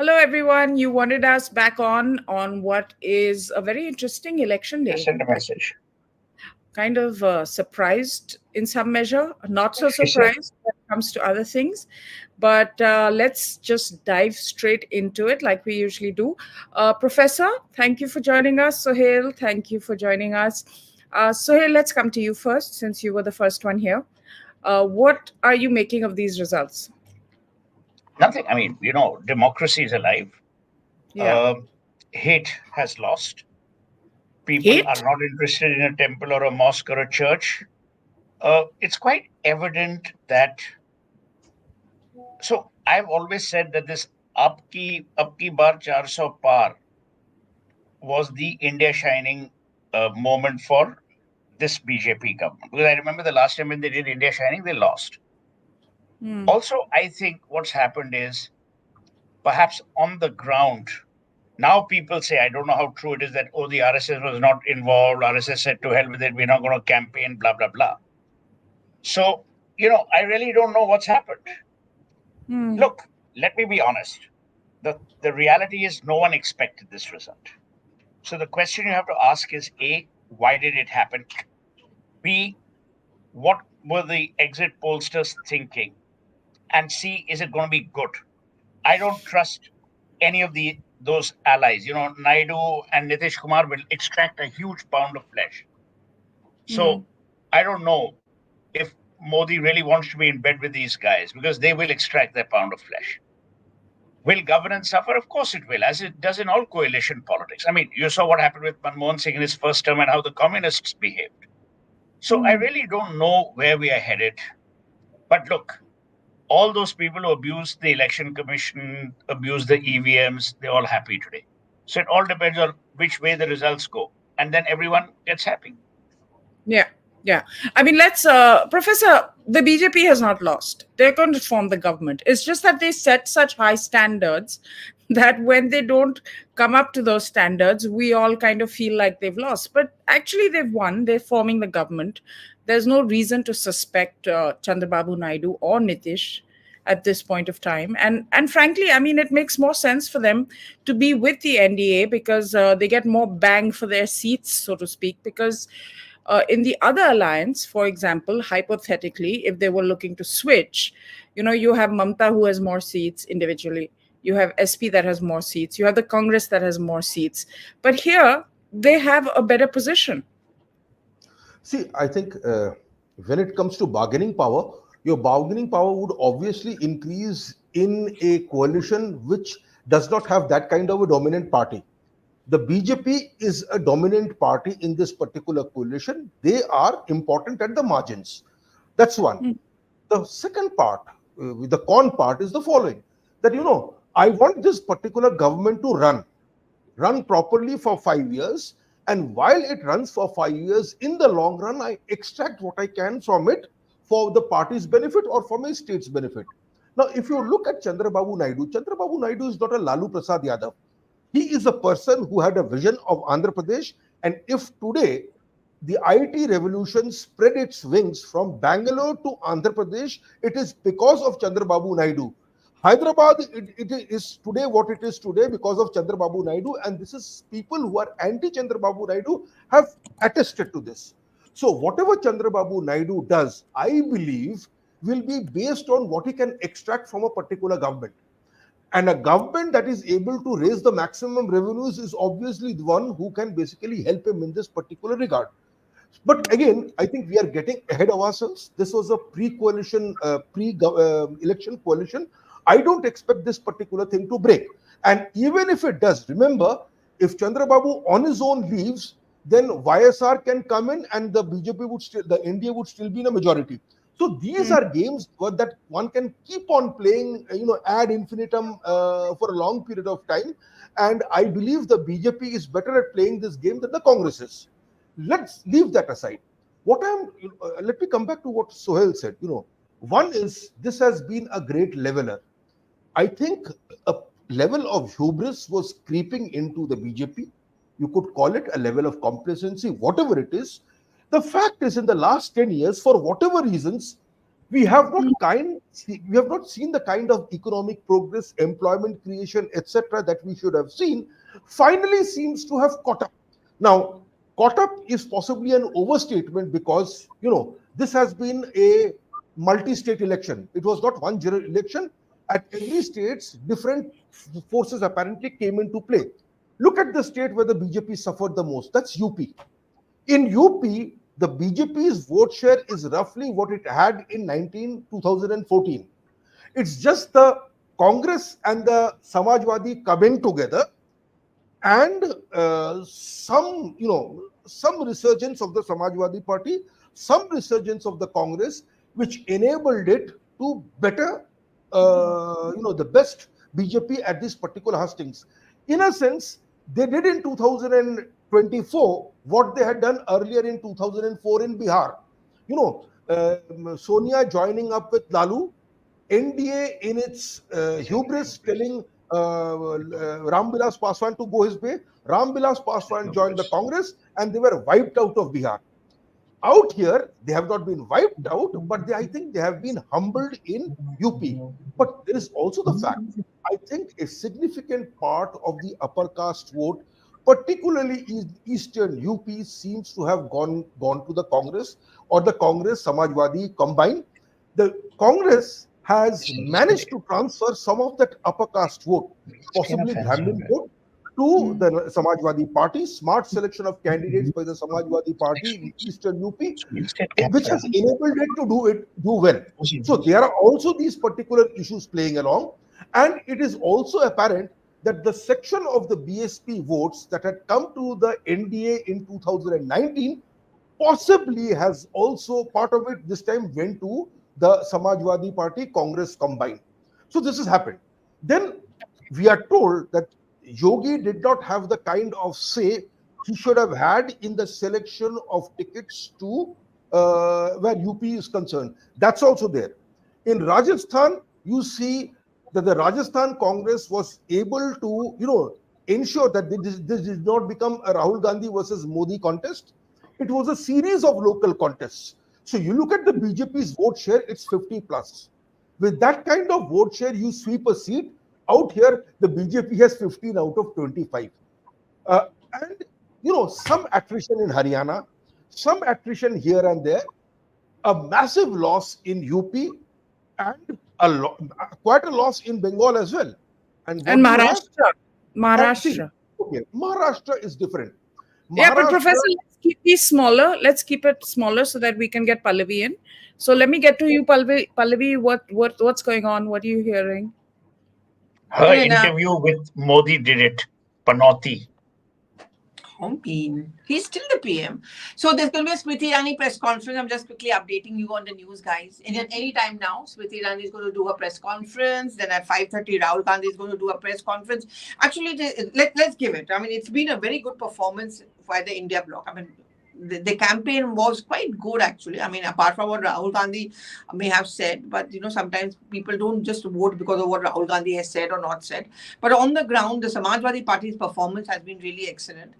Hello, everyone. You wanted us back on what is a very interesting election I day. sent a message. Kind of surprised in some measure, not What so did she say? surprised when it comes to other things. But let's just dive straight into it like we usually do. Professor, thank you for joining us. Suhel, thank you for joining us. Suhel, let's come to you first since you were the first one here. What are you making of these results? Nothing. I mean, democracy is alive. Yeah. Um Hate has lost. People are Hate? not interested in a temple or a mosque or a church. It's quite evident that. So I've always said that this up ki bar 400 par was the India shining moment for this BJP government. Because I remember the last time when they did India shining, they lost. Hmm. Also, I think what's happened is perhaps on the ground. Now people say, I don't know how true it is that, oh, the RSS was not involved. RSS said to hell with it. We're not going to campaign, blah, blah, blah. So, I really don't know what's happened. Hmm. Look, let me be honest. The reality is no one expected this result. So the question you have to ask is A, why did it happen? B, what were the exit pollsters thinking? And C, is it going to be good? I don't trust any of those allies. Naidu and Nitish Kumar will extract a huge pound of flesh. Hmm. So I don't know if Modi really wants to be in bed with these guys because they will extract their pound of flesh. Will governance suffer? Of course it will, as it does in all coalition politics. I mean, you saw what happened with Manmohan Singh in his first term and how the communists behaved. So I Hmm. really don't know where we are headed. But look, all those people who abused the election commission, abused the EVMs, they're all happy today. So it all depends on which way the results go. And then everyone gets happy. Yeah, yeah. I mean, Professor, the BJP has not lost. They're going to form the government. It's just that they set such high standards that when they don't come up to those standards, we all kind of feel like they've lost. But actually, they've won. They're forming the government. There's no reason to suspect Chandrababu Naidu or Nitish at this point of time. And frankly, I mean, it makes more sense for them to be with the NDA because they get more bang for their seats, so to speak, because in the other alliance, for example, hypothetically, if they were looking to switch, you have Mamta who has more seats individually. You have SP that has more seats. You have the Congress that has more seats. But here, they have a better position. See, I think when it comes to bargaining power, your bargaining power would obviously increase in a coalition which does not have that kind of a dominant party. The BJP is a dominant party in this particular coalition. They are important at the margins. That's one. Mm. The second part, the con part, is the following: that I want this particular government to run properly for 5 years. And while it runs for 5 years, in the long run, I extract what I can from it for the party's benefit or for my state's benefit. Now, if you look at Chandrababu Naidu is not a Lalu Prasad Yadav. He is a person who had a vision of Andhra Pradesh. And if today the IT revolution spread its wings from Bangalore to Andhra Pradesh, it is because of Chandrababu Naidu. Hyderabad, it is today what it is today because of Chandrababu Naidu, and this is people who are anti Chandrababu Naidu have attested to this. So, whatever Chandrababu Naidu does, I believe, will be based on what he can extract from a particular government. And a government that is able to raise the maximum revenues is obviously the one who can basically help him in this particular regard. But again, I think we are getting ahead of ourselves. This was a pre-coalition, pre-election coalition. I don't expect this particular thing to break. And even if it does, remember, if Chandrababu on his own leaves, then YSR can come in and the BJP would still, the NDA would still be in a majority. So these Mm. are games that one can keep on playing, ad infinitum for a long period of time. And I believe the BJP is better at playing this game than the Congress is. Let's leave that aside. Let me come back to what Suhel said. One is this has been a great leveler. I think a level of hubris was creeping into the BJP. You could call it a level of complacency, whatever it is. The fact is, in the last 10 years, for whatever reasons, We have not seen the kind of economic progress, employment creation, etc., that we should have seen. Finally, seems to have caught up. Now, caught up is possibly an overstatement because this has been a multi-state election. It was not one general election. At every state, different forces apparently came into play. Look at the state where the BJP suffered the most. That's UP. In UP, the BJP's vote share is roughly what it had in 2014. It's just the Congress and the Samajwadi coming together and some resurgence of the Samajwadi Party, some resurgence of the Congress, which enabled it to better, the best BJP at this particular hustings. In a sense, they did in 2024 what they had done earlier in 2004 in Bihar. Sonia joining up with Lalu, NDA in its hubris telling Ramvilas Paswan to go his way. Ramvilas Paswan joined the Congress and they were wiped out of Bihar. Out here, they have not been wiped out, but I think they have been humbled in UP. But there is also the fact, I think a significant part of the upper caste vote, particularly in eastern UP, seems to have gone to the Congress or the Congress Samajwadi combined. The Congress has managed to transfer some of that upper caste vote, possibly Brahmin vote, to the Samajwadi Party. Smart selection of candidates by the Samajwadi Party in eastern UP, which has enabled it to do well. So there are also these particular issues playing along, and it is also apparent that the section of the BSP votes that had come to the NDA in 2019 possibly has also, part of it this time went to the Samajwadi Party, Congress combined. So this has happened. Then we are told that Yogi did not have the kind of say he should have had in the selection of tickets to where UP is concerned. That's also there. In Rajasthan, you see that the Rajasthan Congress was able to, ensure that this did not become a Rahul Gandhi versus Modi contest. It was a series of local contests. So you look at the BJP's vote share, it's 50 plus. With that kind of vote share, you sweep a seat. Out here, the BJP has 15 out of 25. And, some attrition in Haryana, some attrition here and there, a massive loss in UP, and quite a loss in Bengal as well. And Maharashtra. Okay, Maharashtra is different. Yeah, but Professor, let's keep these smaller. Let's keep it smaller so that we can get Pallavi in. So let me get to you, Pallavi. Pallavi, what's going on? What are you hearing? Her interview with Modi did it. Panoti. He's still the PM. So there's going to be a Smriti Irani press conference. I'm just quickly updating you on the news, guys. And at any time now, Smriti Irani is going to do a press conference. Then at 5:30, Rahul Gandhi is going to do a press conference. Actually, let's give it. I mean, it's been a very good performance by the India bloc. I mean, the campaign was quite good, actually. I mean, apart from what Rahul Gandhi may have said, but sometimes people don't just vote because of what Rahul Gandhi has said or not said. But on the ground, the Samajwadi Party's performance has been really excellent.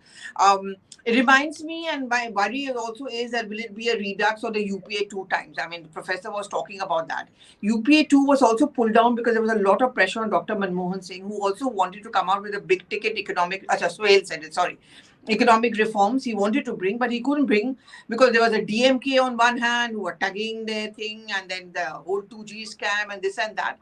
It reminds me, and my worry also is that will it be a redux or the UPA 2 times? I mean, the professor was talking about that. UPA 2 was also pulled down because there was a lot of pressure on Dr. Manmohan Singh, who also wanted to come out with a big ticket economic, Suhel said it, sorry. Economic reforms he wanted to bring, but he couldn't bring because there was a DMK on one hand who were tagging their thing, and then the whole 2G scam and this and that.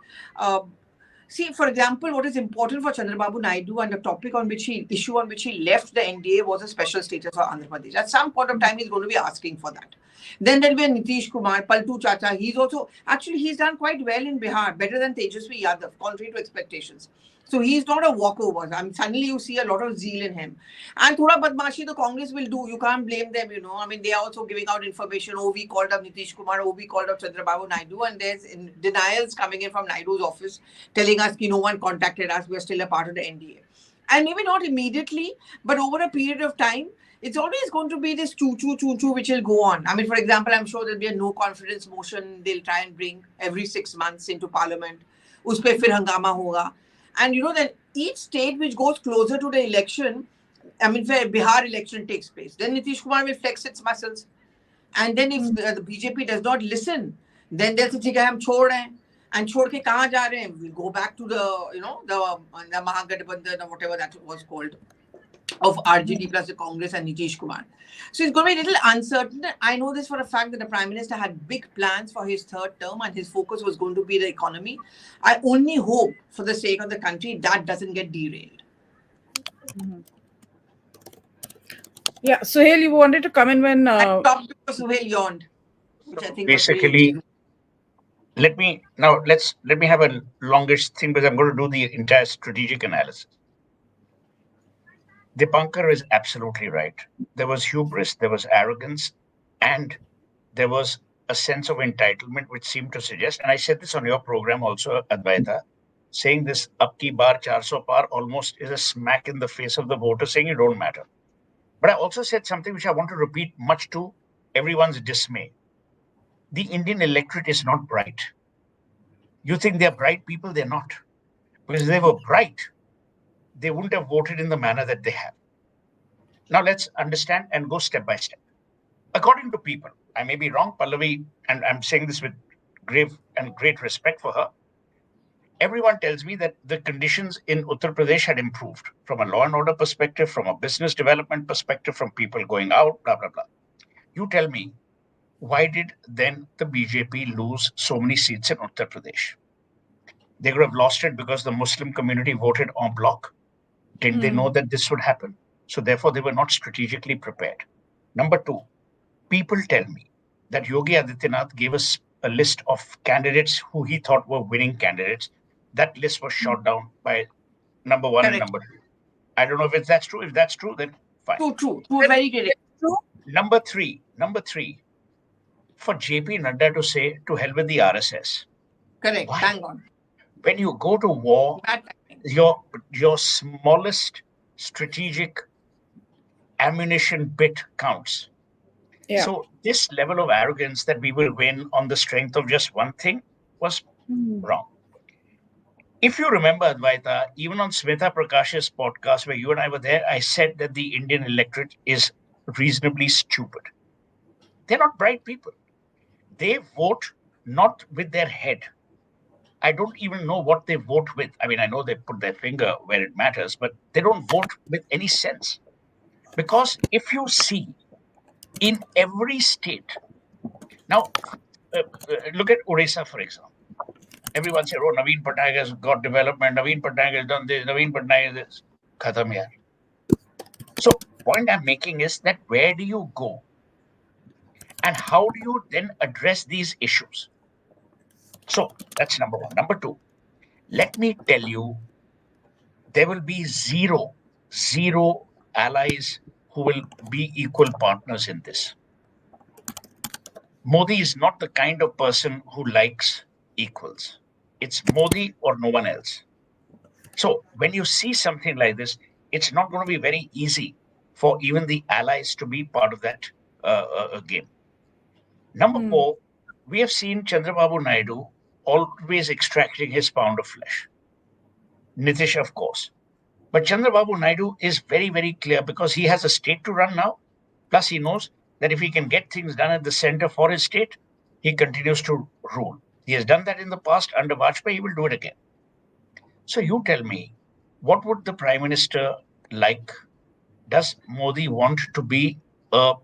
See, for example, what is important for Chandrababu Naidu and the topic on which issue on which he left the NDA was a special status for Andhra Pradesh. At some point of time, he's going to be asking for that. Then there'll be Nitish Kumar, Paltu Chacha. He's done quite well in Bihar, better than Tejasvi Yadav, contrary to expectations. So he's not a walkover. I mean, suddenly you see a lot of zeal in him. And thoda badmashi the Congress will do. You can't blame them, I mean, they are also giving out information. We called up Nitish Kumar. We called up Chandrababu Naidu. And there's denials coming in from Naidu's office telling us no one contacted us. We're still a part of the NDA. And maybe not immediately, but over a period of time, it's always going to be this choo-choo which will go on. I mean, for example, I'm sure there'll be a no confidence motion they'll try and bring every 6 months into parliament. Uspe fir hangama hoga. And that each state which goes closer to the election, I mean, where Bihar election takes place, then Nitish Kumar will flex its muscles. And then if the BJP does not listen Then they'll say, "ठीक है, हम छोड़ रहे हैं." And छोड़ के कहाँ जा रहे हैं? We'll go back to the Mahagathbandhan or whatever that was called, of RJD plus the Congress and Nitish Kumar. So it's going to be a little uncertain. I know this for a fact that the Prime Minister had big plans for his third term and his focus was going to be the economy. I only hope, for the sake of the country, that doesn't get derailed. Yeah, Suhel, you wanted to come in when... I stopped because Suhel yawned, which I think basically... Let me have a longish thing because I'm going to do the entire strategic analysis. Dipankar is absolutely right. There was hubris, there was arrogance, and there was a sense of entitlement which seemed to suggest, and I said this on your program also, Advaita, saying this up ki bar 400 par almost is a smack in the face of the voter saying you don't matter. But I also said something which I want to repeat much to everyone's dismay. The Indian electorate is not bright. You think they're bright people? They're not. Because if they were bright, they wouldn't have voted in the manner that they have. Now let's understand and go step by step. According to people, I may be wrong, Pallavi, and I'm saying this with great respect for her. Everyone tells me that the conditions in Uttar Pradesh had improved from a law and order perspective, from a business development perspective, from people going out, blah, blah, blah. You tell me, why did then the BJP lose so many seats in Uttar Pradesh? They could have lost it because the Muslim community voted en bloc. Didn't they know that this would happen? So therefore, they were not strategically prepared. Number two, people tell me that Yogi Adityanath gave us a list of candidates who he thought were winning candidates. That list was shot down by number one and number two. I don't know if that's true. If that's true, then fine. True. Very good. Number three, for JP Nadda to say to hell with the RSS. Correct. Why? Hang on. When you go to war, your smallest strategic ammunition bit counts. Yeah. So this level of arrogance that we will win on the strength of just one thing was wrong. If you remember, Advaita, even on Smita Prakash's podcast where you and I were there, I said that the Indian electorate is reasonably stupid. They're not bright people. They vote not with their head. I don't even know what they vote with. I mean, I know they put their finger where it matters, but they don't vote with any sense. Because if you see in every state, now look at Odisha, for example. Everyone said, oh, Naveen Patnaik has got development, Naveen Patnaik has done this, Naveen Patnaik is this. Khatam yaar. So point I'm making is that where do you go? And how do you then address these issues? So that's number one. Number two, let me tell you, there will be zero allies who will be equal partners in this. Modi is not the kind of person who likes equals. It's Modi or no one else. So when you see something like this, it's not going to be very easy for even the allies to be part of that game. Number four, we have seen Chandrababu Naidu always extracting his pound of flesh. Nitish, of course. But Chandrababu Naidu is very, very clear because he has a state to run now. Plus, he knows that if he can get things done at the center for his state, he continues to rule. He has done that in the past under Vajpayee, he will do it again. So you tell me, what would the Prime Minister like? Does Modi want to be a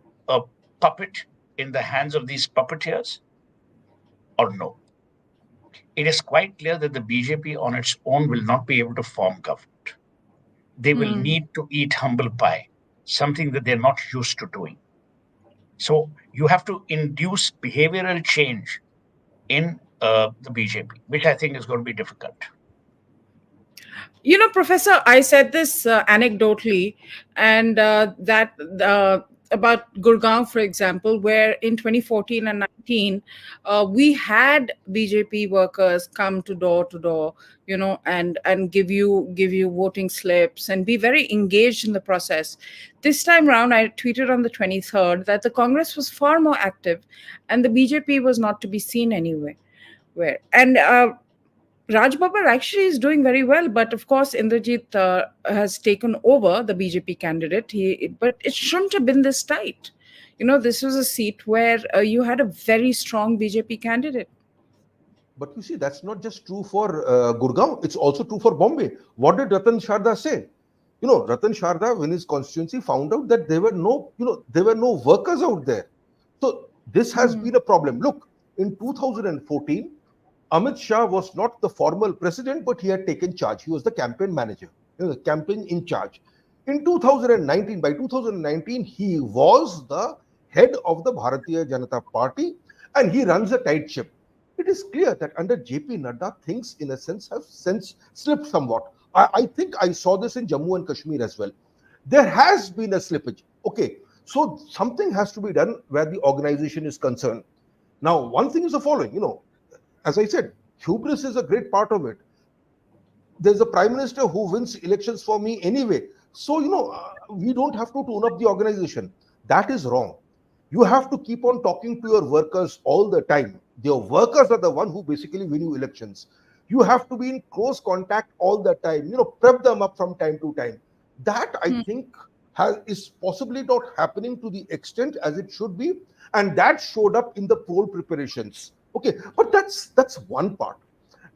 puppet in the hands of these puppeteers or no? It is quite clear that the BJP on its own will not be able to form government. They will need to eat humble pie, something that they're not used to doing. So you have to induce behavioral change in the BJP, which I think is going to be difficult. You know, Professor, I said this anecdotally, and about Gurgaon, for example, where in 2014 and 19, we had BJP workers come to door, you know, and give you voting slips and be very engaged in the process. This time around, I tweeted on the 23rd that the Congress was far more active, and the BJP was not to be seen anywhere. And Raj Babbar actually is doing very well, but of course Indrajit has taken over the BJP candidate. But it shouldn't have been this tight. You know, this was a seat where you had a very strong BJP candidate. But you see, that's not just true for Gurgaon, it's also true for Bombay. What did Ratan Sharda say? Ratan Sharda, when his constituency found out that there were no workers out there. So this has been a problem. Look, in 2014, Amit Shah was not the formal president, but he had taken charge. He was the campaign manager, the campaign in charge. In 2019, by 2019, he was the head of the Bharatiya Janata Party, and he runs a tight ship. It is clear that under JP Nadda, things in a sense have since slipped somewhat. I think I saw this in Jammu and Kashmir as well. There has been a slippage. Okay, so something has to be done where the organization is concerned. Now, one thing is the following, as I said, hubris is a great part of it. There's a prime minister who wins elections for me anyway. So, we don't have to tune up the organization. That is wrong. You have to keep on talking to your workers all the time. Your workers are the one who basically win you elections. You have to be in close contact all the time, prep them up from time to time. That I think is possibly not happening to the extent as it should be. And that showed up in the poll preparations. Okay, but that's one part.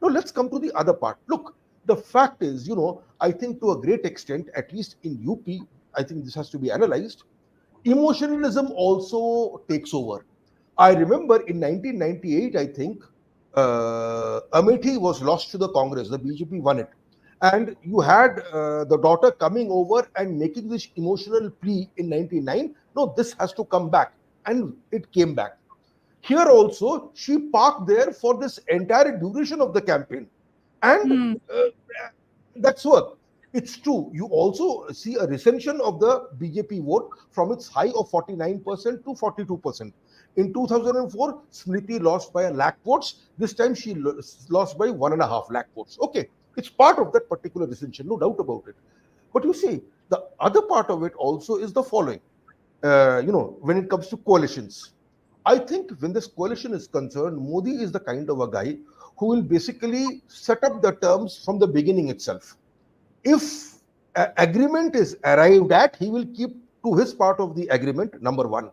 Now let's come to the other part. Look, the fact is, I think to a great extent, at least in UP, I think this has to be analyzed. Emotionalism also takes over. I remember in 1998, I think, Amethi was lost to the Congress. The BJP won it. And you had the daughter coming over and making this emotional plea in 99. No, this has to come back. And it came back. Here also, she parked there for this entire duration of the campaign. And that's work. It's true. You also see a recension of the BJP vote from its high of 49% to 42%. In 2004, Smriti lost by 1 lakh votes. This time she lost by 1.5 lakh votes. Okay, it's part of that particular recension, no doubt about it. But you see, the other part of it also is the following. When it comes to coalitions, I think when this coalition is concerned, Modi is the kind of a guy who will basically set up the terms from the beginning itself. If agreement is arrived at, he will keep to his part of the agreement, number one.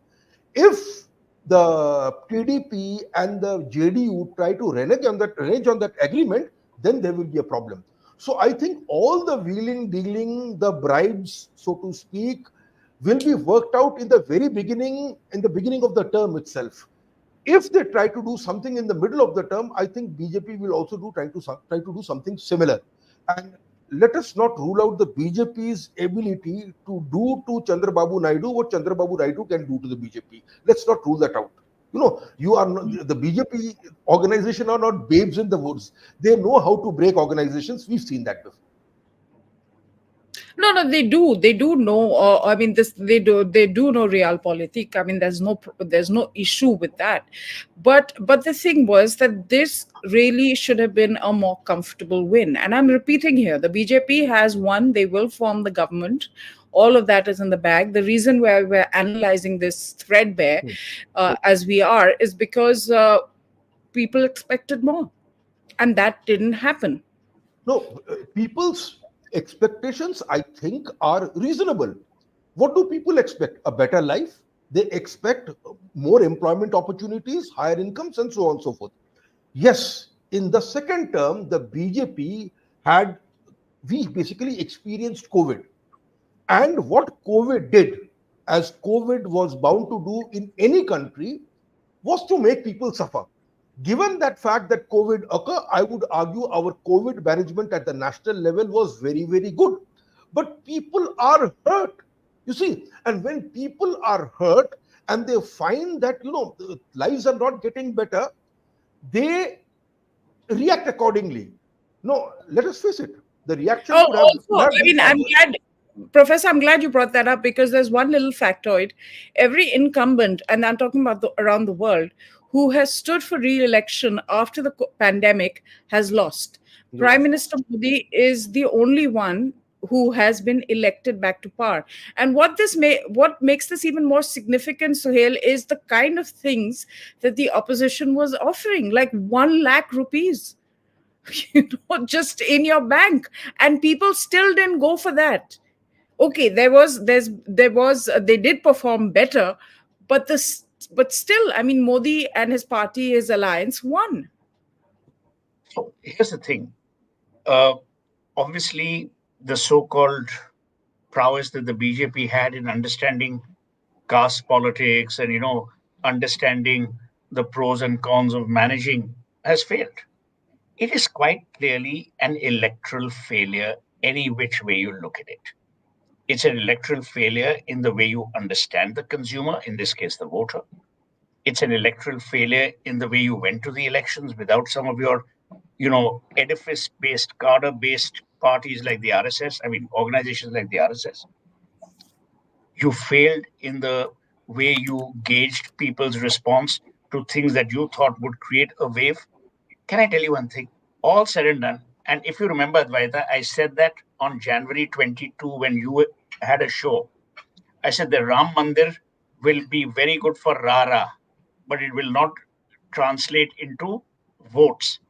If the TDP and the JDU try to renege on that agreement, then there will be a problem. So I think all the wheeling, dealing, the bribes, so to speak, will be worked out in the very beginning, in the beginning of the term itself. If they try to do something in the middle of the term, I think BJP will also try to do something similar. And let us not rule out the BJP's ability to do to Chandrababu Naidu what Chandrababu Naidu can do to the BJP. Let's not rule that out. You are not, the BJP organization are not babes in the woods. They know how to break organizations. We've seen that before. No, they do. They do know. They do know realpolitik. I mean, there's no issue with that. But the thing was that this really should have been a more comfortable win. And I'm repeating here, the BJP has won. They will form the government. All of that is in the bag. The reason why we're analyzing this threadbare as we are is because people expected more, and that didn't happen. No, people's expectations, I think, are reasonable. What do people expect? A better life? They expect more employment opportunities, higher incomes, and so on and so forth. Yes, in the second term, the BJP we basically experienced COVID. And what COVID did, as COVID was bound to do in any country, was to make people suffer. Given that fact that COVID occurred, I would argue our COVID management at the national level was very, very good. But people are hurt, you see. And when people are hurt and they find that, lives are not getting better, they react accordingly. No, let us face it. The reaction I'm glad, Professor, I'm glad you brought that up, because there's one little factoid. Every incumbent, and I'm talking about around the world, who has stood for re-election after the pandemic has lost. Yes. Prime Minister Modi is the only one who has been elected back to power. And what makes this even more significant, Suhel, is the kind of things that the opposition was offering, like 1 lakh rupees, just in your bank. And people still didn't go for that. Okay, they did perform better, but still, I mean, Modi and his party, his alliance won. Here's the thing. Obviously, the so-called prowess that the BJP had in understanding caste politics and understanding the pros and cons of managing has failed. It is quite clearly an electoral failure any which way you look at it. It's an electoral failure in the way you understand the consumer, in this case, the voter. It's an electoral failure in the way you went to the elections without some of your, edifice-based, cadre-based parties like the RSS, organizations like the RSS. You failed in the way you gauged people's response to things that you thought would create a wave. Can I tell you one thing? All said and done, and if you remember, Advaita, I said that on January 22 when you had a show. I said the Ram Mandir will be very good for Rara, but it will not translate into votes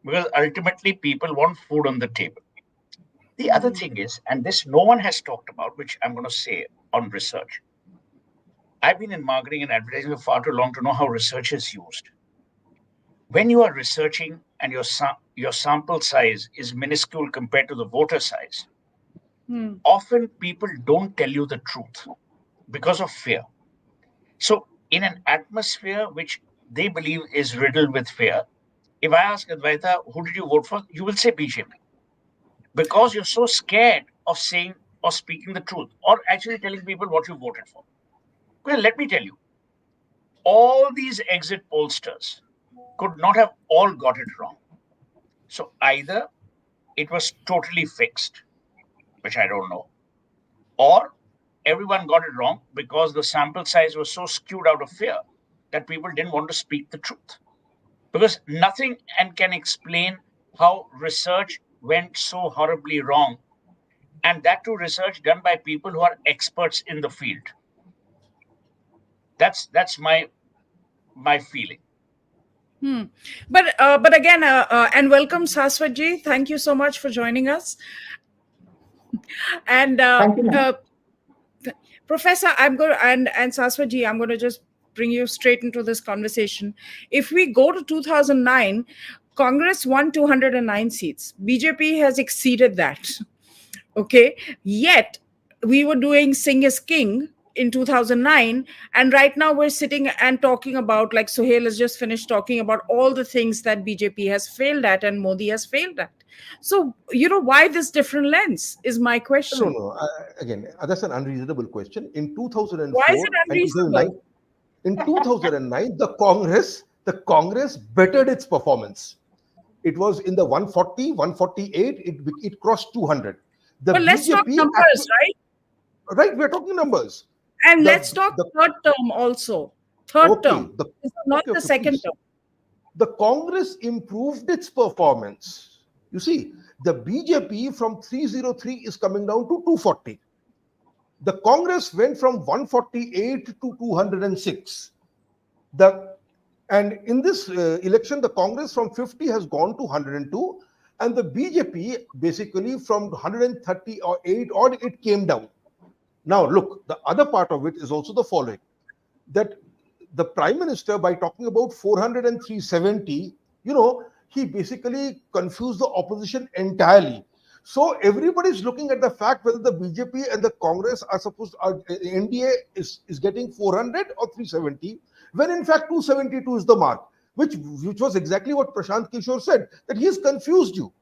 because ultimately people want food on the table. The other thing is, and this no one has talked about, which I'm going to say on research. I've been in marketing and advertising for far too long to know how research is used. When you are researching and your sample size is minuscule compared to the voter size, often people don't tell you the truth because of fear. So in an atmosphere which they believe is riddled with fear, if I ask Advaita, who did you vote for? You will say BJP. Because you're so scared of saying or speaking the truth or actually telling people what you voted for. Well, let me tell you, all these exit pollsters could not have all got it wrong. So either it was totally fixed, which I don't know, or everyone got it wrong because the sample size was so skewed out of fear that people didn't want to speak the truth. Because nothing can explain how research went so horribly wrong, and that too research done by people who are experts in the field. That's my feeling. But again, and welcome Saswatji. Thank you so much for joining us. And Thank you, Professor, I'm going to, and Saswatji, I'm going to just bring you straight into this conversation. If we go to 2009, Congress won 209 seats. BJP has exceeded that. Okay. Yet we were doing Singh is King in 2009, and right now we're sitting and talking about, like Suhel has just finished talking about, all the things that BJP has failed at and Modi has failed at. So, why this different lens is my question. No. Again, that's an unreasonable question. In 2004 Why is it unreasonable? In 2009, the Congress bettered its performance. It was in the 140, 148, it crossed 200. But let's talk numbers, right? Right, we're talking numbers. And let's talk third term also. Third term. Not the second term. The Congress improved its performance. You see, the BJP from 303 is coming down to 240. The Congress went from 148 to 206. And in this election, the Congress from 50 has gone to 102. And the BJP basically from 138 odd, it came down. Now, look, the other part of it is also the following, that the Prime Minister, by talking about 400 and 370, he basically confused the opposition entirely. So everybody's looking at the fact whether the BJP and the Congress are NDA is getting 400 or 370, when in fact 272 is the mark, which was exactly what Prashant Kishore said, that he's confused you.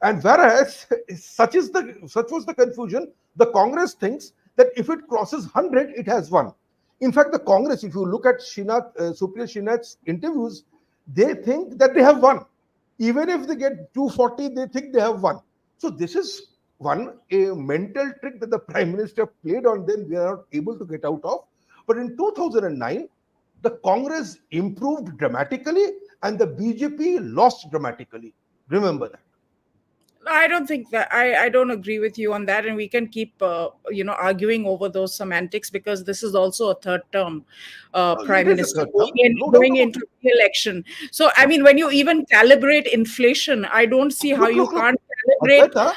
And whereas such was the confusion, the Congress thinks that if it crosses 100, it has won. In fact, the Congress, if you look at Supriya Shinath's interviews, they think that they have won. Even if they get 240, they think they have won. So this is a mental trick that the Prime Minister played on them, we are not able to get out of. But in 2009, the Congress improved dramatically and the BJP lost dramatically. Remember that. I don't think that I don't agree with you on that, and we can keep arguing over those semantics, because this is also a third term prime minister going into the election. So I mean, when you even calibrate inflation, I don't see how you can't calibrate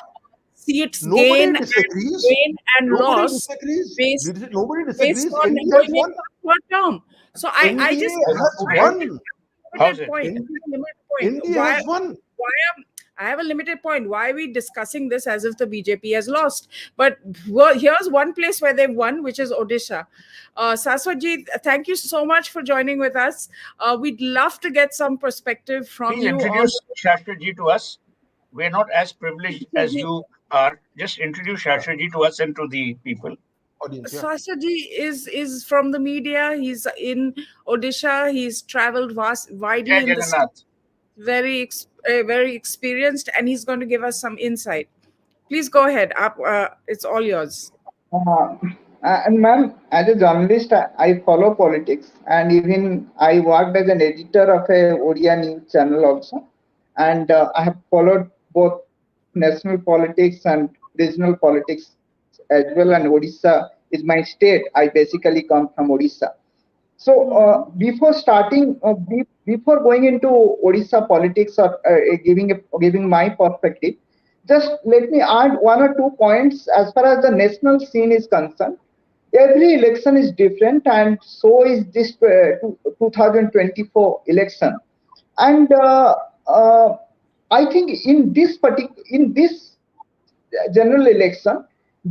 seats gain and loss based on going into third term. So I just has won. India has won. I have a limited point. Why are we discussing this as if the BJP has lost? But here's one place where they've won, which is Odisha. Saswatji, thank you so much for joining with us. We'd love to get some perspective from Please you on. introduce Shastraji to us. We're not as privileged as you are. Just introduce Shastraji to us and to the people. Audience, yeah. Saswatji is from the media. He's in Odisha. He's traveled widely in the state. Very experienced, and he's going to give us some insight. Please go ahead. It's all yours. And ma'am, as a journalist, I follow politics, and even I worked as an editor of a Odia news channel also, and I have followed both national politics and regional politics as well. And Odisha is my state. I basically come from Odisha. So before starting, before going into Odisha politics or giving my perspective, just let me add one or 2 points as far as the national scene is concerned. Every election is different, and so is this 2024 election. And I think in this general election,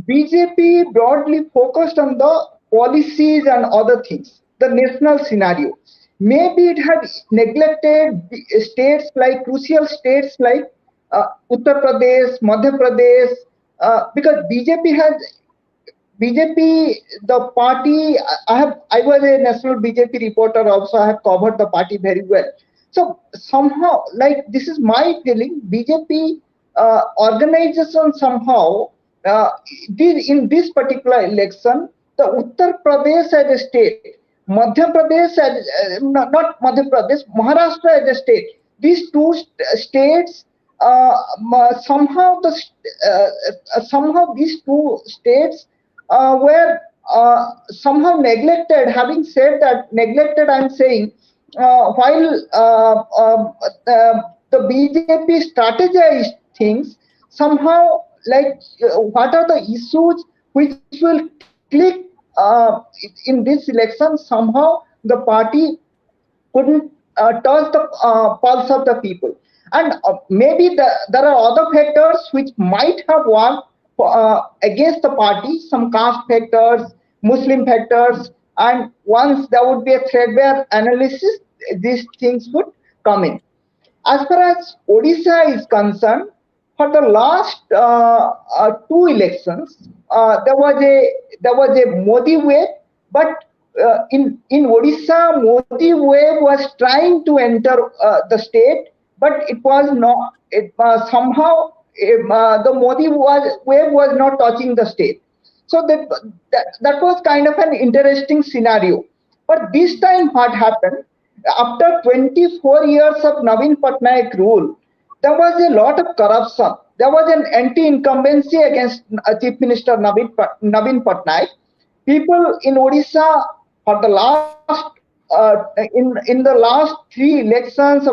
BJP broadly focused on the policies and other things, the national scenario. Maybe it had neglected states like crucial states like Uttar Pradesh, Madhya Pradesh, because BJP, the party, I was a national BJP reporter also, I have covered the party very well. So somehow, like this is my feeling, BJP organization somehow, in this particular election, the Uttar Pradesh as a state, Madhya Pradesh as, not Madhya Pradesh, Maharashtra as a state, these two states, somehow these two states were somehow neglected. Having said that, neglected, I'm saying, while the BJP strategized things, somehow like what are the issues which will click in this election, somehow the party couldn't touch the pulse of the people. And maybe there are other factors which might have worked against the party, some caste factors, Muslim factors, and once there would be a threadbare analysis, these things would come in. As far as Odisha is concerned, for the last 2 elections, there was a Modi wave, but in Odisha, Modi wave was trying to enter the state, but it was not. It somehow the Modi wave was not touching the state. So that was kind of an interesting scenario. But this time, what happened? After 24 years of Navin Patnaik rule, there was a lot of corruption. There was an anti-incumbency against Chief Minister Navin Patnaik. People in Odisha for the last in the last 3 elections,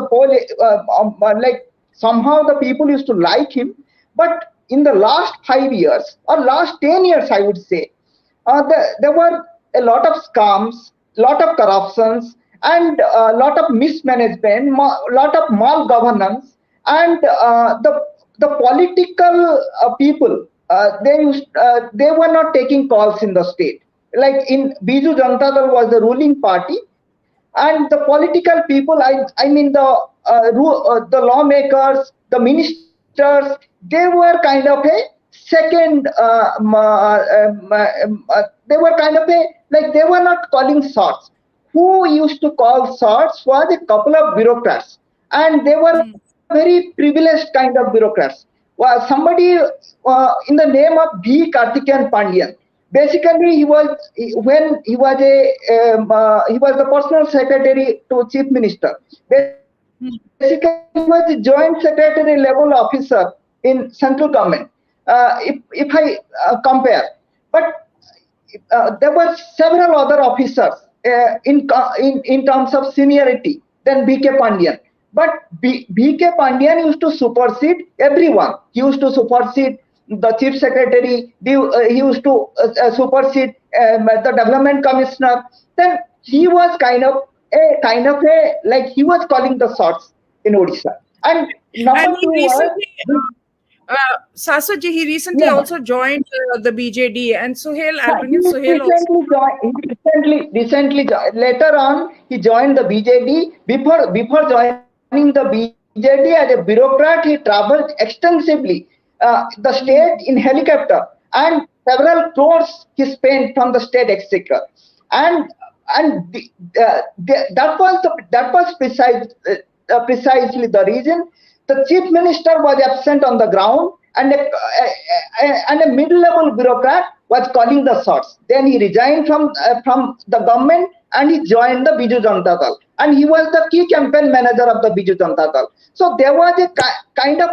like somehow the people used to like him. But in the last 5 years or last 10 years, I would say, there were a lot of scams, lot of corruptions, and a lot of mismanagement, lot of malgovernance, and the political people, they were not taking calls in the state. Like in Biju Janata Dal was the ruling party, and the political people, I mean the lawmakers, the ministers, they were kind of a second. They were kind of a, like, they were not calling shots. Who used to call shots was a couple of bureaucrats, and they were very privileged kind of bureaucrats. Well, somebody in the name of B. Karthikeyan Pandyan. Basically, he was the personal secretary to Chief Minister. Basically, he was a joint secretary level officer in central government. If I compare, but there were several other officers in terms of seniority than B.K. Pandyan. But B.K. Pandyan used to supersede everyone. He used to supersede the chief secretary. He used to supersede the development commissioner. Then he was kind of a like he was calling the shots in Odisha. And number And he two was recently, Sasaji, he recently yeah. also joined the BJD. And Suhel, I'll bring He in Suhel also. recently joined. He recently joined. Later on, he joined the BJD. Before joining the BJD as a bureaucrat, he traveled extensively the state in helicopter, and several crores he spent from the state exchequer, and that was precisely the reason the chief minister was absent on the ground, and a mid-level bureaucrat was calling the shots. Then he resigned from the government and he joined the Biju Janata Dal, and he was the key campaign manager of the Biju Janata Dal. So there was a kind of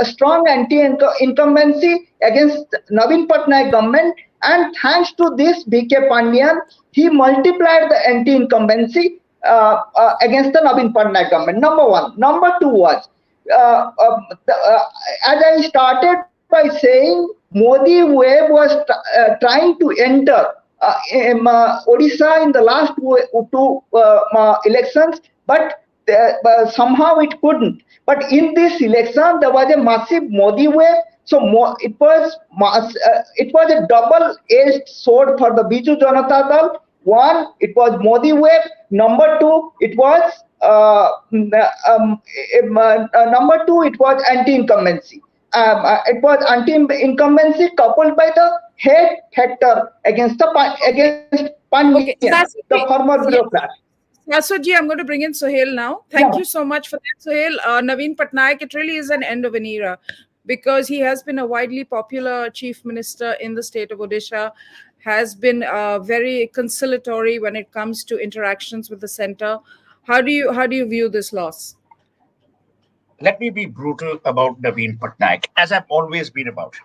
strong anti-incumbency against Navin Patnaik government, and thanks to this B.K. Pandian, he multiplied the anti-incumbency against the Navin Patnaik government. Number one. Number two was, as I started by saying, Modi wave was trying to enter Odisha in the last two elections, but somehow it couldn't. But in this election, there was a massive Modi wave. So it was a double-edged sword for the Biju Janata Dal. One, it was Modi wave. Number two, it was anti-incumbency. It was anti-incumbency coupled by the hate factor against Pandya, the former bureaucrat. Sasaji, I'm going to bring in Suhel now. Thank you so much for that, Suhel. Navin Patnaik, it really is an end of an era, because he has been a widely popular chief minister in the state of Odisha, has been very conciliatory when it comes to interactions with the center. How do you view this loss? Let me be brutal about Navin Patnaik, as I've always been about him.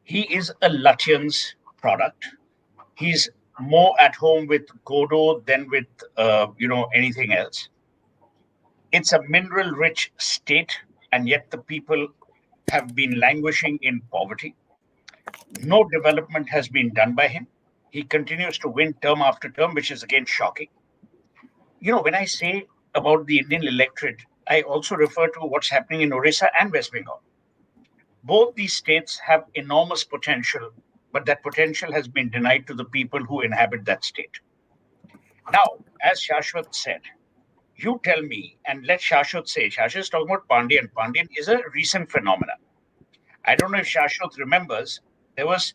He is a Lutyens product. He's more at home with Godo than with anything else. It's a mineral-rich state, and yet the people have been languishing in poverty. No development has been done by him. He continues to win term after term, which is again shocking. When I say about the Indian electorate, I also refer to what's happening in Odisha and West Bengal. Both these states have enormous potential, but that potential has been denied to the people who inhabit that state. Now, as Shashwat said, you tell me, and let Shashwat say. Shashwat is talking about Pandian. Pandian is a recent phenomenon. I don't know if Shashwat remembers, there was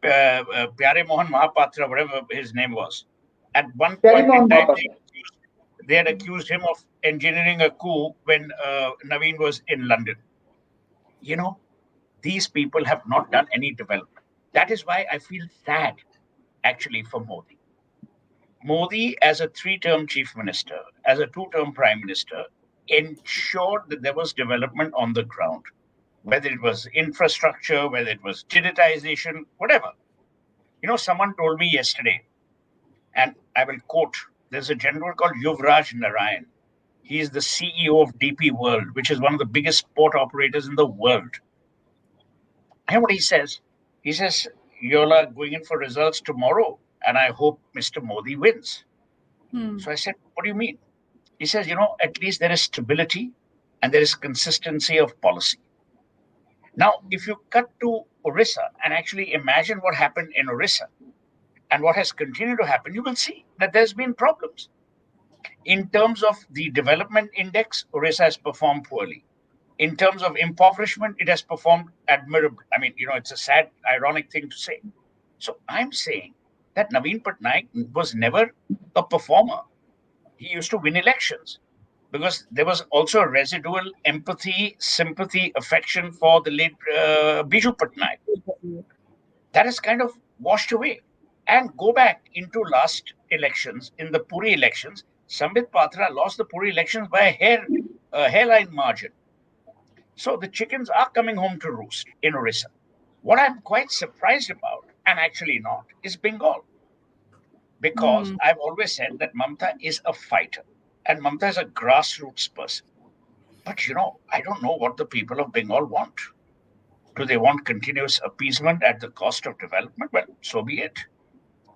Pyare Mohan Mahapatra, whatever his name was. At one point in time, they had accused him of engineering a coup when Navin was in London. These people have not done any development. That is why I feel sad, actually, for Modi. Modi, as a 3-term chief minister, as a 2-term prime minister, ensured that there was development on the ground, whether it was infrastructure, whether it was digitization, whatever. Someone told me yesterday, and I will quote, there's a general called Yuvraj Narayan. He is the CEO of DP World, which is one of the biggest port operators in the world. And what he says, you're going in for results tomorrow, and I hope Mr. Modi wins. So I said, what do you mean? He says, at least there is stability and there is consistency of policy. Now, if you cut to Orissa and actually imagine what happened in Orissa and what has continued to happen, you will see that there's been problems. In terms of the development index, Orissa has performed poorly. In terms of impoverishment, it has performed admirably. I mean, it's a sad, ironic thing to say. So I'm saying that Navin Patnaik was never a performer. He used to win elections because there was also a residual empathy, sympathy, affection for the late Biju Patnaik. That is kind of washed away. And go back into last elections, in the Puri elections, Sambit Patra lost the Puri elections by a hairline margin. So the chickens are coming home to roost in Orissa. What I'm quite surprised about, and actually not, is Bengal. Because I've always said that Mamta is a fighter and Mamta is a grassroots person. But, I don't know what the people of Bengal want. Do they want continuous appeasement at the cost of development? Well, so be it.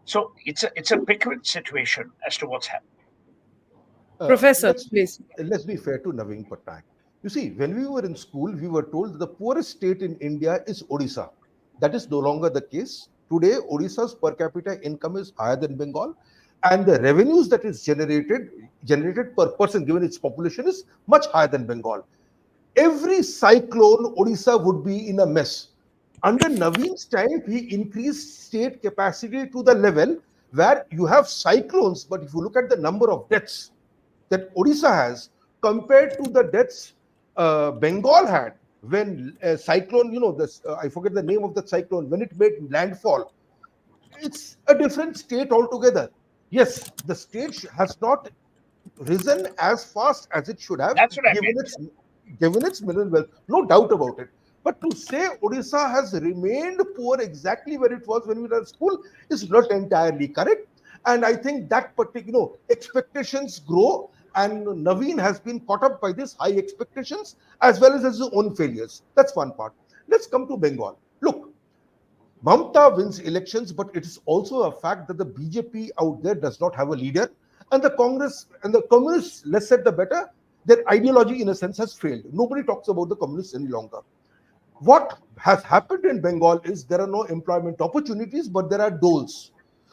So it's a Pickwick situation as to what's happening. Professor, please. Let's be fair to Navin Patnaik. You see, when we were in school, we were told that the poorest state in India is Odisha. That is no longer the case. Today, Odisha's per capita income is higher than Bengal, and the revenues that is generated per person given its population is much higher than Bengal. Every cyclone, Odisha would be in a mess. Under Naveen's time, he increased state capacity to the level where you have cyclones, but if you look at the number of deaths that Odisha has compared to the deaths Bengal had when a cyclone, this I forget the name of the cyclone, when it made landfall, it's a different state altogether. Yes, the state has not risen as fast as it should have, That's what I given meant. its mineral wealth, no doubt about it. But to say Odisha has remained poor exactly where it was when we were at school is not entirely correct. And I think that particular expectations grow, and Naveen has been caught up by these high expectations as well as his own failures. That's one part. Let's come to Bengal. Look, Mamta wins elections, but it is also a fact that the BJP out there does not have a leader, and the Congress and the communists, less said the better, their ideology in a sense has failed. Nobody talks about the communists any longer. What has happened in Bengal is there are no employment opportunities, but there are doles.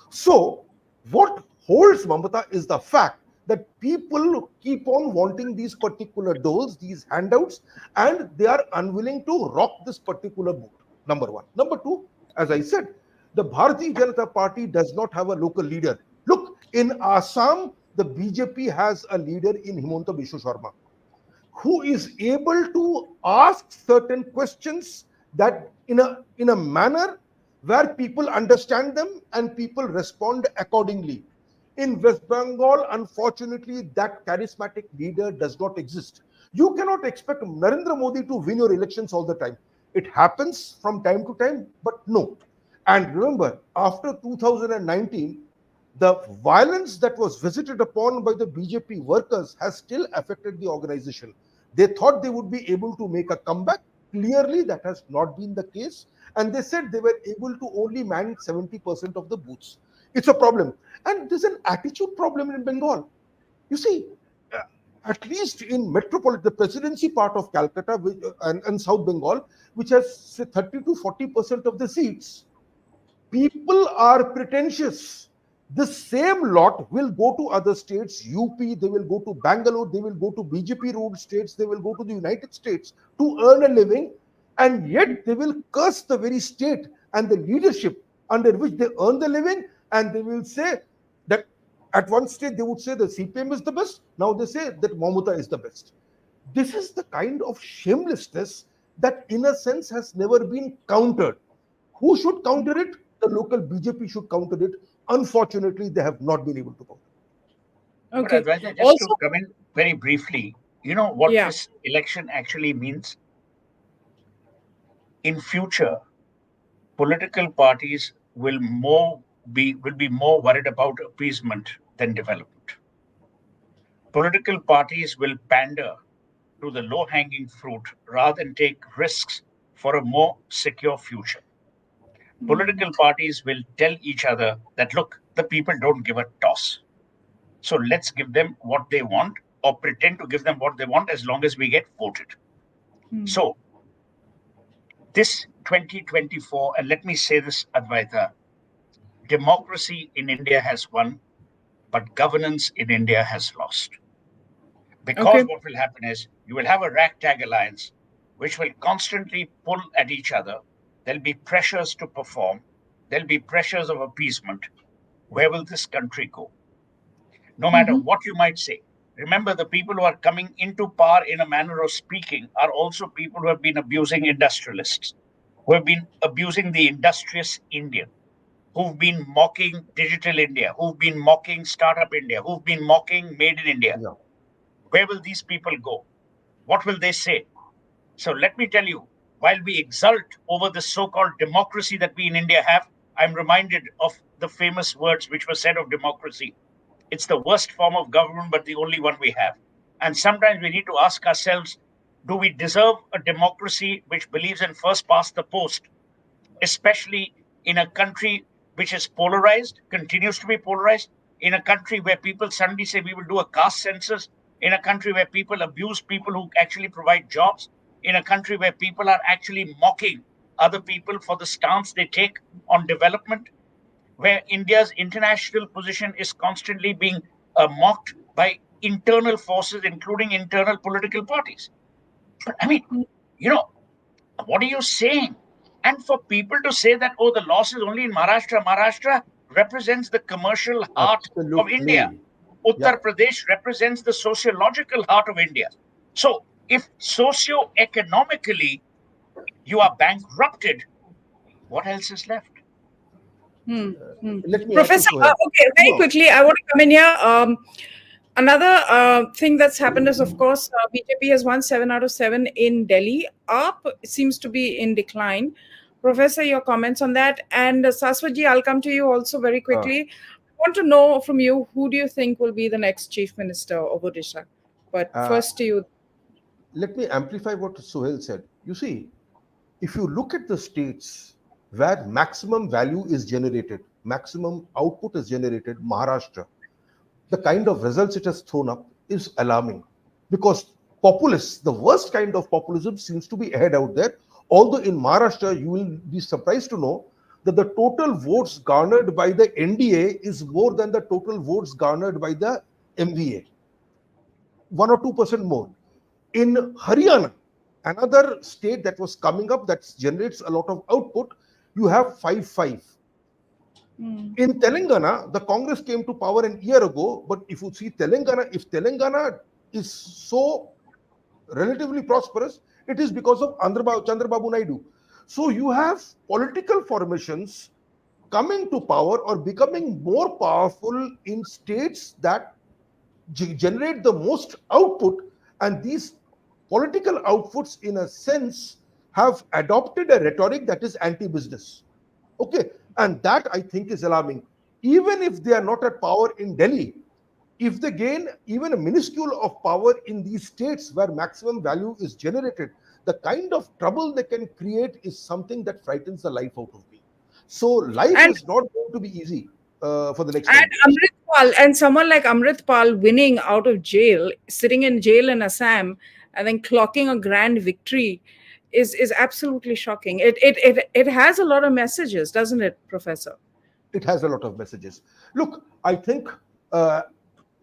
So, what holds Mamata is the fact that people keep on wanting these particular doles, these handouts, and they are unwilling to rock this particular boat. Number one. Number two, as I said, the Bharatiya Janata Party does not have a local leader. Look, in Assam, the BJP has a leader in Himanta Biswa Sharma, who is able to ask certain questions that in a manner where people understand them and people respond accordingly. In West Bengal, unfortunately, that charismatic leader does not exist. You cannot expect Narendra Modi to win your elections all the time. It happens from time to time, but no. And remember, after 2019, the violence that was visited upon by the BJP workers has still affected the organization. They thought they would be able to make a comeback. Clearly, that has not been the case. And they said they were able to only manage 70% of the booths. It's a problem. And there's an attitude problem in Bengal. You see, uh, at least in metropolitan, the presidency part of Calcutta and South Bengal, which has say, 30 to 40% of the seats, people are pretentious. The same lot will go to other states, UP, they will go to Bangalore, they will go to BJP ruled states, they will go to the United States to earn a living, and yet they will curse the very state and the leadership under which they earn the living, and they will say that at one stage they would say the CPM is the best, now they say that Mamata is the best. This is the kind of shamelessness that, in a sense, has never been countered. Who should counter it? The local BJP should counter it. Unfortunately, they have not been able to counter But Okay. Advaita, just to Also, come in very briefly, you know what yeah. this election actually means? In future, political parties will be more worried about appeasement than development. Political parties will pander to the low-hanging fruit rather than take risks for a more secure future. Political parties will tell each other that, look, the people don't give a toss. So let's give them what they want or pretend to give them what they want as long as we get voted. So this 2024, and let me say this, Advaita, democracy in India has won, but governance in India has lost. Because Okay. what will happen is you will have a ragtag alliance which will constantly pull at each other. There'll be pressures to perform, there'll be pressures of appeasement. Where will this country go? No matter what you might say. Remember, the people who are coming into power in a manner of speaking are also people who have been abusing industrialists, who have been abusing the industrious Indian, who've been mocking digital India, who've been mocking startup India, who've been mocking made in India. it. Yeah. Where will these people go? What will they say? So let me tell you, while we exult over the so called democracy that we in India have, I'm reminded of the famous words which were said of democracy. It's the worst form of government, but the only one we have. And sometimes we need to ask ourselves, do we deserve a democracy which believes in first past the post, especially in a country which is polarized, continues to be polarized, in a country where people suddenly say we will do a caste census, in a country where people abuse people who actually provide jobs, in a country where people are actually mocking other people for the stance they take on development, where India's international position is constantly being mocked by internal forces, including internal political parties. But I mean, what are you saying? And for people to say that, oh, the loss is only in Maharashtra, Maharashtra represents the commercial heart of India. Absolutely. Uttar Yeah. Pradesh represents the sociological heart of India. So if socio-economically you are bankrupted, what else is left? Let me add to Professor, Suhel. okay, very No, quickly, I want to come in here. Another thing that's happened is, of course, BJP has won 7 out of 7 in Delhi. AAP seems to be in decline. Professor, your comments on that. And Saswatji, I'll come to you also very quickly. I want to know from you, who do you think will be the next Chief Minister of Odisha? But uh, first to you. let me amplify what Suhel said. You see, if you look at the states where maximum value is generated, maximum output is generated, Maharashtra, the kind of results it has thrown up is alarming, because populists, the worst kind of populism seems to be ahead out there. Although in Maharashtra, you will be surprised to know that the total votes garnered by the NDA is more than the total votes garnered by the MVA, 1 or 2% more. In Haryana, another state that was coming up that generates a lot of output, you have 5-5. In Telangana, the Congress came to power an year ago, but if you see Telangana, if Telangana is so relatively prosperous, it is because of Chandrababu Naidu. So you have political formations coming to power or becoming more powerful in states that generate the most output, and these political outputs, in a sense, have adopted a rhetoric that is anti-business. Okay, and that I think is alarming. Even if they are not at power in Delhi, if they gain even a minuscule of power in these states where maximum value is generated, the kind of trouble they can create is something that frightens the life out of me. So life And is not going to be easy for the next And 10 years. Amritpal, and someone like Amritpal winning out of jail, sitting in jail in Assam, and then clocking a grand victory is absolutely shocking. It has a lot of messages, doesn't it, Professor? It has a lot of messages. Look, I think, uh,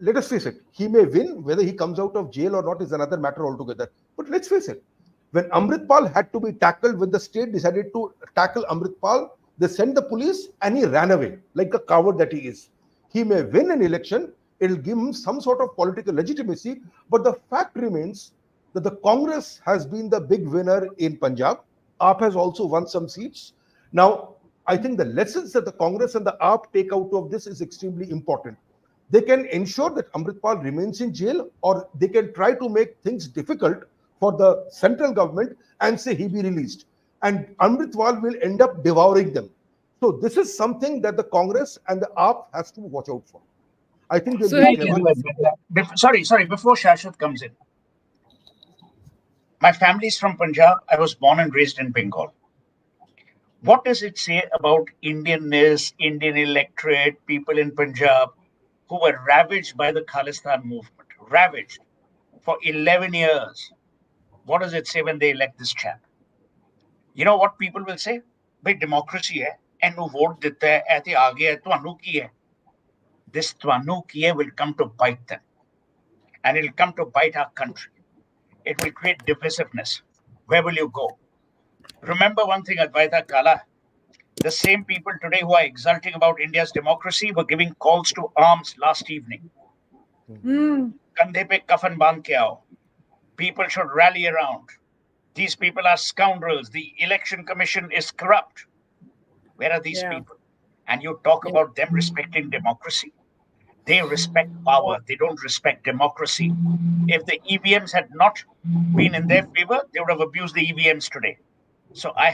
let us face it, he may win. Whether he comes out of jail or not is another matter altogether. But let's face it, when Amritpal had to be tackled, when the state decided to tackle Amritpal, they sent the police and he ran away like a coward that he is. He may win an election, it'll give him some sort of political legitimacy, but the fact remains that the Congress has been the big winner in Punjab. AAP has also won some seats. Now, I think the lessons that the Congress and the AAP take out of this is extremely important. They can ensure that Amritpal remains in jail, or they can try to make things difficult for the central government and say he be released. And Amritpal will end up devouring them. So this is something that the Congress and the AAP has to watch out for. I think they'll So, be Thank clever. you. Sorry, before Shashwat comes in. My family's from Punjab. I was born and raised in Bengal. What does it say about Indianness, Indian electorate, people in Punjab who were ravaged by the Khalistan movement? Ravaged for 11 years. What does it say when they elect this chap? You know what people will say? Bhai, democracy hai, ਇਹਨੂੰ vote ਦਿੱਤਾ ਹੈ, ਇਹ ਤੇ ਆ ਗਿਆ, ਤੁਹਾਨੂੰ ਕੀ ਹੈ? This ਤੁਹਾਨੂੰ ਕੀ ਹੈ will come to bite them. And it'll come to bite our country. It will create divisiveness. Where will you go? Remember one thing, Advaita Kala. The same people today who are exulting about India's democracy were giving calls to arms last evening. Kandhe pe kafan bandh ke aao. People should rally around. These people are scoundrels. The election commission is corrupt. Where are these people? And you talk about them respecting democracy. They respect power. They don't respect democracy. If the EVMs had not been in their favor, they would have abused the EVMs today. So I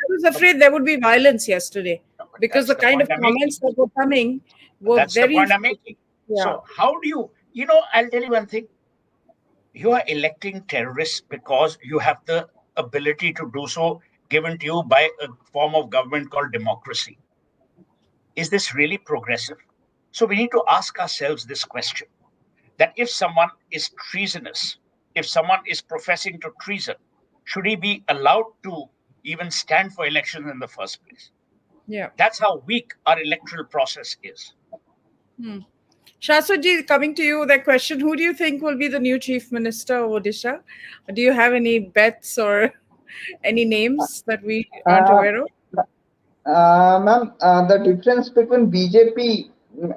was afraid there would be violence yesterday, because the kind of comments that were coming were that's very. the point I'm making. Yeah. So how do I'll tell you one thing. You are electing terrorists because you have the ability to do so given to you by a form of government called democracy. Is this really progressive? So we need to ask ourselves this question. that if someone is treasonous, if someone is professing to treason, should he be allowed to even stand for elections in the first place? Yeah. That's how weak our electoral process is. Shashwatji, coming to you, that question: who do you think will be the new chief minister of Odisha? Do you have any bets or any names that we aren't Uh, aware of? Ma'am, the difference between BJP,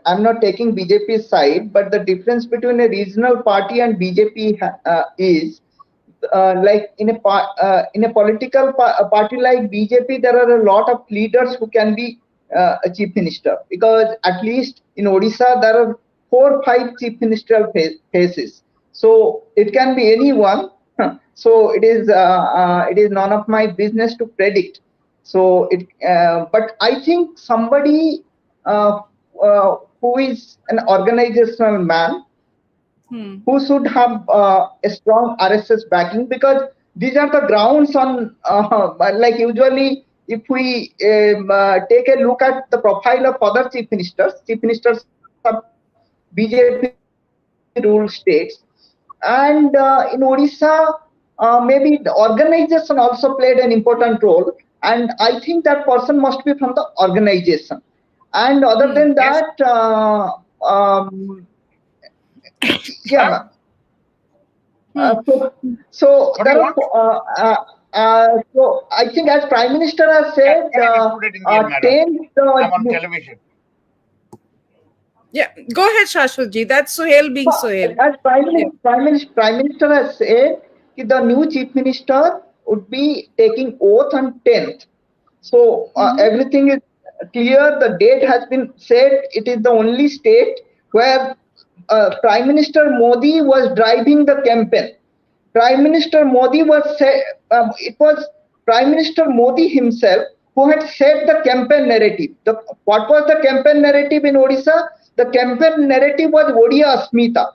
I'm not taking BJP's side, but the difference between a regional party and BJP is like in a political party like BJP, there are a lot of leaders who can be a chief minister, because at least in Odisha there are 4 or 5 chief ministerial faces. So it can be anyone. So it is none of my business to predict. So but I think somebody who is an organizational man, who should have a strong RSS backing, because these are the grounds on like usually if we take a look at the profile of other chief ministers of BJP ruled states, and in Odisha, maybe the organization also played an important role, and I think that person must be from the organization. And other than that, Yes. yeah, ma'am. So What do there you are. want? So I think, as Prime Minister has Can said, it be put it in the madam? 10th. I'm on television. Yeah, go ahead, Shashwatji. That's Suhel being Suhel. As Prime Minister has said, the new Chief Minister would be taking oath on 10th. So everything is clear. The date has been said. It is the only state where Prime Minister Modi was driving the campaign. Prime Minister Modi was it was Prime Minister Modi himself who had set the campaign narrative. What was the campaign narrative in Odisha? The campaign narrative was Odia Asmita.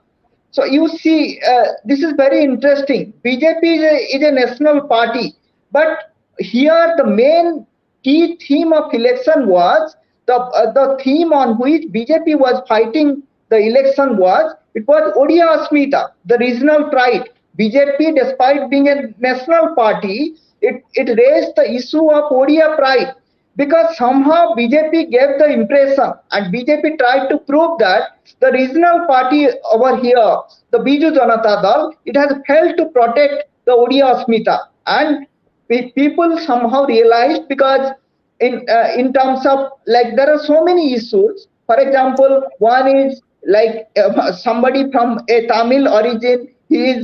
So you see, this is very interesting. BJP is a national party, but here the main key theme of election was the theme on which BJP was fighting the election was, it was Odia Asmita, the regional pride. BJP, despite being a national party, it raised the issue of Odia pride, because somehow BJP gave the impression, and BJP tried to prove that the regional party over here, the Biju Janata Dal, it has failed to protect the Odia Asmita. And people somehow realized, because in terms of, like, there are so many issues. For example, one is like somebody from a Tamil origin, he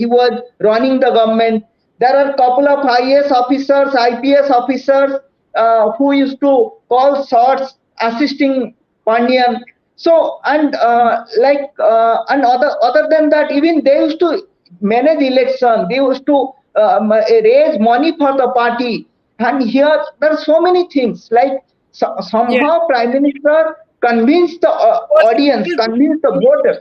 was running the government. There are a couple of IAS officers, IPS officers who used to call shots, assisting Pandian. So, and and other than that, even they used to manage election. They used to raise money for the party. And here there are so many things, like Yeah. somehow Prime Minister convinced the audience, convinced the voters.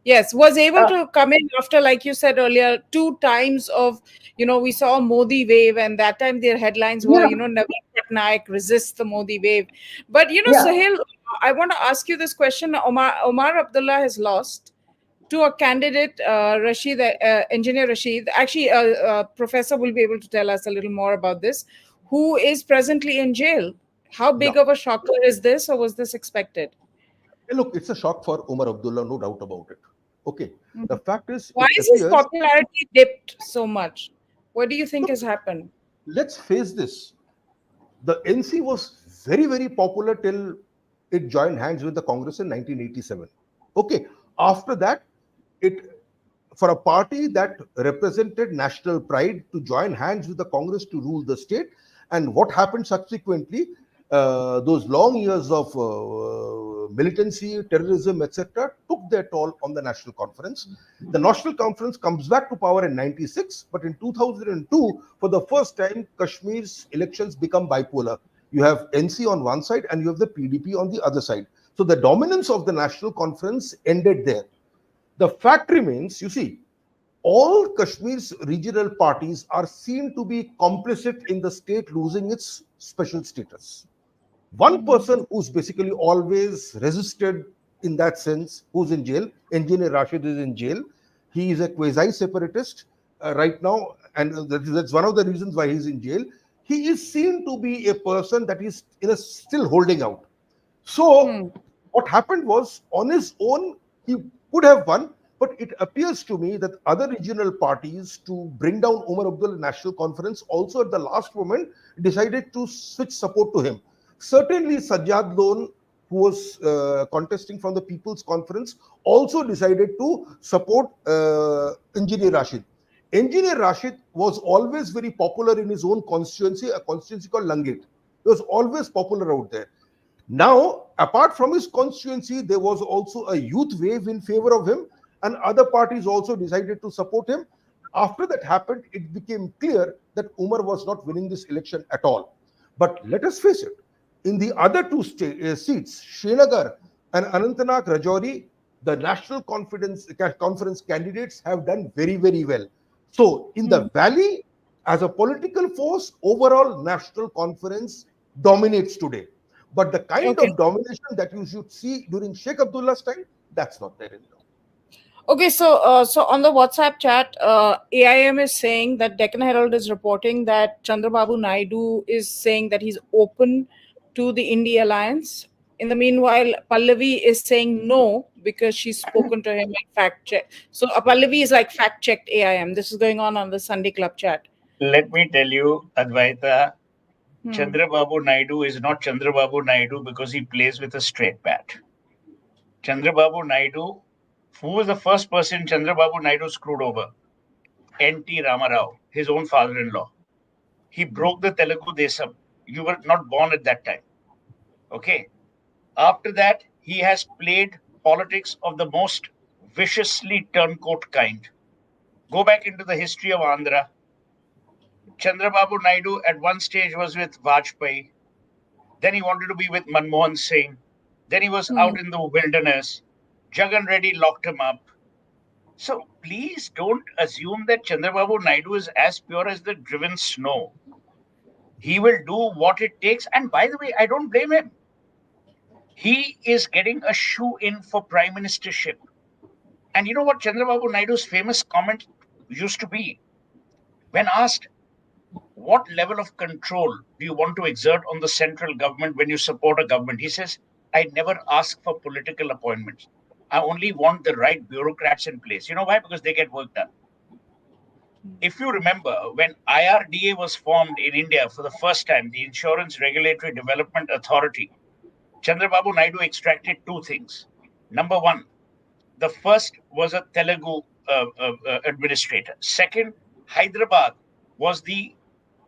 Yes, was able to come in after, like you said earlier, 2 times of, we saw Modi wave, and that time their headlines were, Yeah, Naveen Patnaik resists the Modi wave. But, yeah. Suhel, I want to ask you this question. Omar Abdullah has lost to a candidate, Rashid, engineer Rashid. Actually, professor will be able to tell us a little more about this, who is presently in jail. How big Yeah. of a shocker is this, or was this expected? Look, it's a shock for Umar Abdullah, no doubt about it. Okay. The fact is, Why it is his appears, popularity dipped so much? What do you think look, has happened? let's face this. The NC was very, very popular till it joined hands with the Congress in 1987. Okay. After that, it for a party that represented national pride to join hands with the Congress to rule the state, and what happened subsequently, those long years of militancy, terrorism, etc., took their toll on the National Conference. The National Conference comes back to power in 96, but in 2002, for the first time, Kashmir's elections become bipolar. You have NC on one side and you have the PDP on the other side. So the dominance of the National Conference ended there. The fact remains, you see, all Kashmir's regional parties are seen to be complicit in the state losing its special status. One person who's basically always resisted in that sense, who's in jail. Engineer Rashid is in jail. He is a quasi-separatist right now, and that's one of the reasons why he's in jail. He is seen to be a person that is still holding out. So what happened was, on his own, he could have won, but it appears to me that other regional parties, to bring down Umar Abdullah National Conference, also at the last moment decided to switch support to him. Certainly, Sajjad Lone, who was contesting from the People's Conference, also decided to support Engineer Rashid. Engineer Rashid was always very popular in his own constituency, a constituency called Langit. He was always popular out there. Now, apart from his constituency, there was also a youth wave in favor of him, and other parties also decided to support him. After that happened, it became clear that Umar was not winning this election at all. But let us face it, in the other two seats, Srinagar and Anantnag Rajouri, the National Conference candidates have done very, very well. So, in the valley, as a political force, overall National Conference dominates today. But the kind of domination that you should see during Sheikh Abdullah's time, that's not there anymore. Okay, so on the WhatsApp chat, AIM is saying that Deccan Herald is reporting that Chandrababu Naidu is saying that he's open to the India alliance. In the meanwhile, Pallavi is saying no because she's spoken to him and fact check. So Pallavi is like fact checked AIM. This is going on the Sunday Club chat. Let me tell you, Advaita, Chandrababu Naidu is not Chandrababu Naidu because he plays with a straight bat. Chandrababu Naidu, who was the first person Chandrababu Naidu screwed over? N.T. Ramarao, his own father-in-law. He broke the Telugu Desam. You were not born at that time. Okay. After that, he has played politics of the most viciously turncoat kind. Go back into the history of Andhra. Chandrababu Naidu at one stage was with Vajpayee. Then he wanted to be with Manmohan Singh. Then he was out in the wilderness. Jagan Reddy locked him up. So please don't assume that Chandrababu Naidu is as pure as the driven snow. He will do what it takes. And by the way, I don't blame him. He is getting a shoe in for prime ministership. And you know what Chandrababu Naidu's famous comment used to be? When asked, what level of control do you want to exert on the central government when you support a government? He says, I never ask for political appointments. I only want the right bureaucrats in place. You know why? Because they get work done. If you remember, when IRDA was formed in India for the first time, the Insurance Regulatory Development Authority, Chandrababu Naidu extracted two things. Number one, the first was a Telugu administrator. Second, Hyderabad was the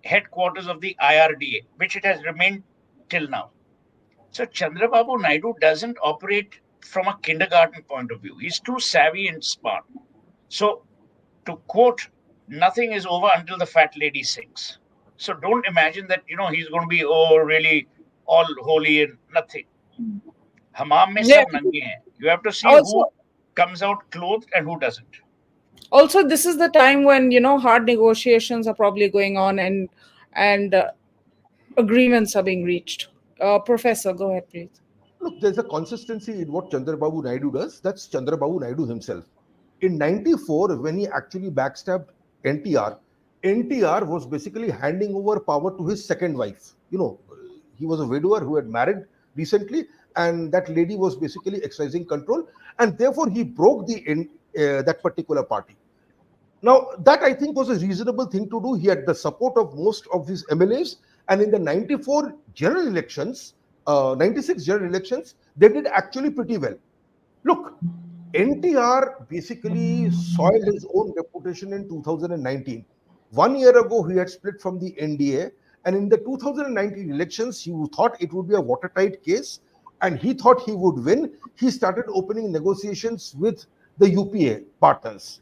headquarters of the IRDA, which it has remained till now. So Chandrababu Naidu doesn't operate from a kindergarten point of view. He's too savvy and smart. So to quote, nothing is over until the fat lady sings. So don't imagine that, he's going to be, really all holy and nothing. Hamam mein sab nange hain. You have to see who comes out clothed and who doesn't. Also, this is the time when, hard negotiations are probably going on and agreements are being reached. Professor, go ahead, please. Look, there's a consistency in what Chandrababu Naidu does. That's Chandrababu Naidu himself. In 94, when he actually backstabbed NTR, NTR was basically handing over power to his second wife. He was a widower who had married recently, and that lady was basically exercising control, and therefore he broke that particular party. Now, that I think was a reasonable thing to do. He had the support of most of his MLAs, and in the 94 general elections, 96 general elections, they did actually pretty well. Look, NTR basically soiled his own reputation in 2019. 1 year ago, he had split from the NDA, and in the 2019 elections, he thought it would be a watertight case, and he thought he would win. He started opening negotiations with the UPA partners.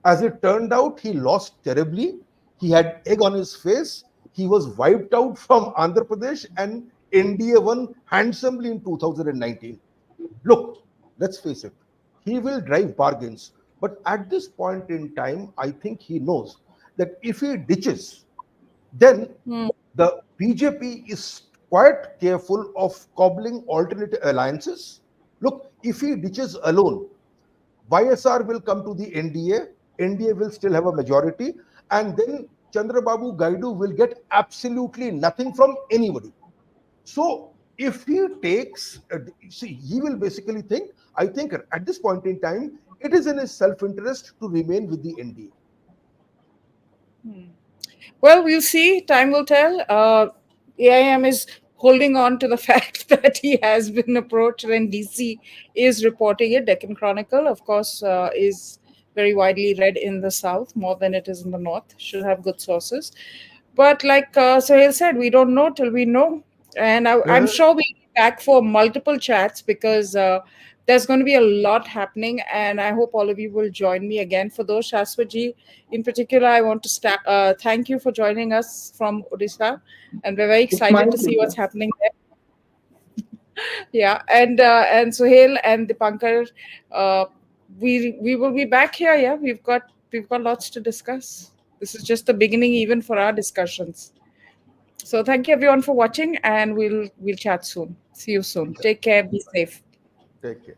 As it turned out, he lost terribly. He had egg on his face. He was wiped out from Andhra Pradesh, and NDA won handsomely in 2019. Look, let's face it, he will drive bargains. But at this point in time, I think he knows that if he ditches, then the BJP is quite careful of cobbling alternate alliances. Look, if he ditches alone, YSR will come to the NDA, NDA will still have a majority, and then Chandrababu Gaidu will get absolutely nothing from anybody. So if he takes, see, he will basically think, I think at this point in time, it is in his self-interest to remain with the NDA. Well, we'll see. Time will tell. AIM is holding on to the fact that he has been approached, and DC is reporting it. Deccan Chronicle, of course, is very widely read in the South more than it is in the North. Should have good sources. But like Suhel said, we don't know till we know. And I'm sure we'll be back for multiple chats because there's going to be a lot happening. And I hope all of you will join me again. For those, Shaswaji in particular, I want to thank you for joining us from Odisha. And we're very It's excited my to see what's pleasure. happening there. Yeah, and Suhel and Dipankar, we will be back here. Yeah, we've got lots to discuss. This is just the beginning, even for our discussions. So thank you everyone for watching, and we'll chat soon. See you soon. Take care. Be safe. Take care.